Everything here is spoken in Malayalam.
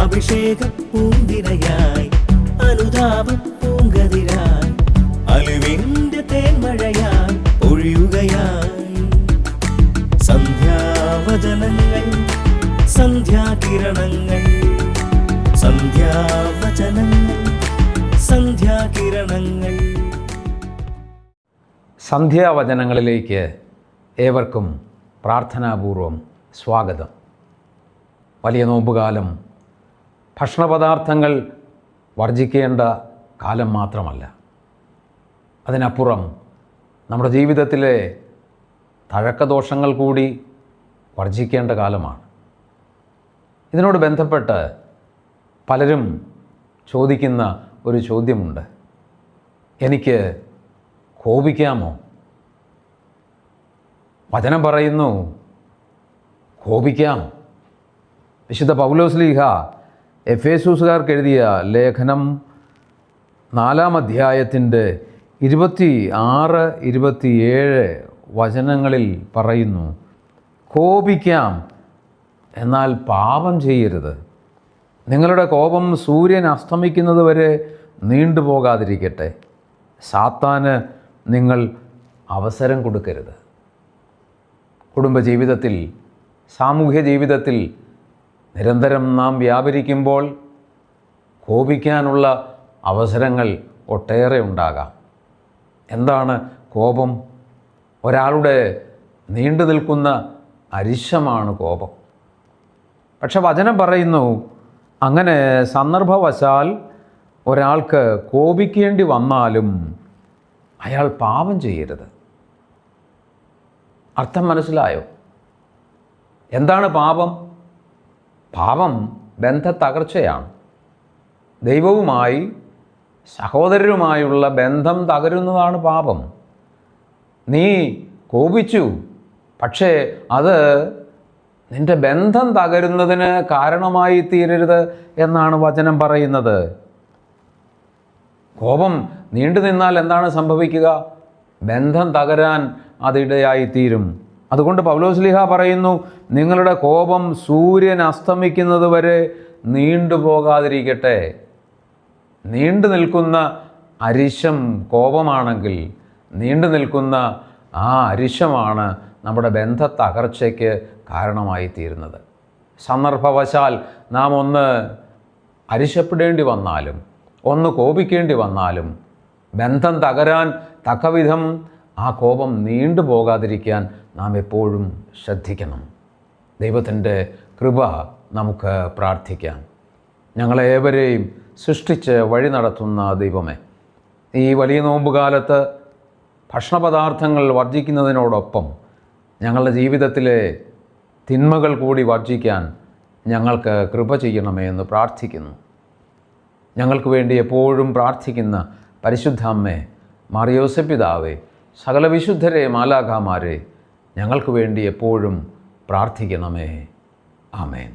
അഭിഷേക പൂന്തിരയായി അനുതാപ പൂങ്കതിരായി അലിവിന്റെ തേന്മഴയായി ഒഴിയുകയായി സന്ധ്യാവചനങ്ങൾ സന്ധ്യാകിരണങ്ങൾ സന്ധ്യാവചനങ്ങൾ സന്ധ്യാകിരണങ്ങൾ. സന്ധ്യാവചനങ്ങളിലേക്ക് ഏവർക്കും പ്രാർത്ഥനാപൂർവം സ്വാഗതം. വലിയ നോമ്പുകാലം ഭക്ഷണപദാർത്ഥങ്ങൾ വർജിക്കേണ്ട കാലം മാത്രമല്ല, അതിനപ്പുറം നമ്മുടെ ജീവിതത്തിലെ തഴക്കദോഷങ്ങൾ കൂടി വർജിക്കേണ്ട കാലമാണ്. ഇതിനോട് ബന്ധപ്പെട്ട് പലരും ചോദിക്കുന്ന ഒരു ചോദ്യമുണ്ട്: എനിക്ക് കോപിക്കാമോ? വചനം പറയുന്നു കോപിക്കാം. വിശുദ്ധ പൗലോസ്ലീഹ എഫേസൂസുകാർക്ക് എഴുതിയ ലേഖനം 4-ാം അധ്യായത്തിൻ്റെ 26, 27 വചനങ്ങളിൽ പറയുന്നു, കോപിക്കാം, എന്നാൽ പാപം ചെയ്യരുത്. നിങ്ങളുടെ കോപം സൂര്യൻ അസ്തമിക്കുന്നത് വരെ നീണ്ടുപോകാതിരിക്കട്ടെ. സാത്താന് നിങ്ങൾ അവസരം കൊടുക്കരുത്. കുടുംബജീവിതത്തിൽ, സാമൂഹ്യ ജീവിതത്തിൽ നിരന്തരം നാം വ്യാപരിക്കുമ്പോൾ കോപിക്കാനുള്ള അവസരങ്ങൾ ഒട്ടേറെ ഉണ്ടാകാം. എന്താണ് കോപം? ഒരാളുടെ നീണ്ടു നിൽക്കുന്ന അരിശമാണ് കോപം. പക്ഷെ വചനം പറയുന്നു, അങ്ങനെ സന്ദർഭവശാൽ ഒരാൾക്ക് കോപിക്കേണ്ടി വന്നാലും അയാൾ പാപം ചെയ്യരുത്. അർത്ഥം മനസ്സിലായോ? എന്താണ് പാപം? പാപം ബന്ധത്തകർച്ചയാണ്. ദൈവവുമായി, സഹോദരരുമായുള്ള ബന്ധം തകരുന്നതാണ് പാപം. നീ കോപിച്ചു, പക്ഷേ അത് നിൻ്റെ ബന്ധം തകരുന്നതിന് കാരണമായി തീരരുത് എന്നാണ് വചനം പറയുന്നത്. കോപം നീണ്ടു നിന്നാൽ എന്താണ് സംഭവിക്കുക? ബന്ധം തകരാൻ അതിടയായിത്തീരും. അതുകൊണ്ട് പൗലോസ്ലീഹ പറയുന്നു, നിങ്ങളുടെ കോപം സൂര്യൻ അസ്തമിക്കുന്നത് വരെ നീണ്ടുപോകാതിരിക്കട്ടെ. നീണ്ടു നിൽക്കുന്ന അരിശം കോപമാണെങ്കിൽ, നീണ്ടു നിൽക്കുന്ന ആ അരിശമാണ് നമ്മുടെ ബന്ധത്തകർച്ചയ്ക്ക് കാരണമായി തീരുന്നത്. സന്ദർഭവശാൽ നാം ഒന്ന് അരിശപ്പെടേണ്ടി വന്നാലും, ഒന്ന് കോപിക്കേണ്ടി വന്നാലും, ബന്ധം തകരാൻ തക്കവിധം ആ കോപം നീണ്ടു പോകാതിരിക്കാൻ നാം എപ്പോഴും ശ്രദ്ധിക്കണം. ദൈവത്തിൻ്റെ കൃപ നമുക്ക് പ്രാർത്ഥിക്കാം. ഞങ്ങളേവരെയും സൃഷ്ടിച്ച് വഴി നടത്തുന്ന ദൈവമേ, ഈ വലിയ നോമ്പുകാലത്ത് ഭക്ഷണപദാർത്ഥങ്ങൾ വർജിക്കുന്നതിനോടൊപ്പം ഞങ്ങളുടെ ജീവിതത്തിലെ തിന്മകൾ കൂടി വർജിക്കാൻ ഞങ്ങൾക്ക് കൃപ ചെയ്യണമേ എന്ന് പ്രാർത്ഥിക്കുന്നു. ഞങ്ങൾക്ക് വേണ്ടി എപ്പോഴും പ്രാർത്ഥിക്കുന്ന പരിശുദ്ധ അമ്മേ, മാർയോസേ പിതാവേ, സകല വിശുദ്ധരെ, മാലാഖമാരെ, ഞങ്ങൾക്ക് വേണ്ടി എപ്പോഴും പ്രാർത്ഥിക്കണമേ. ആമേൻ.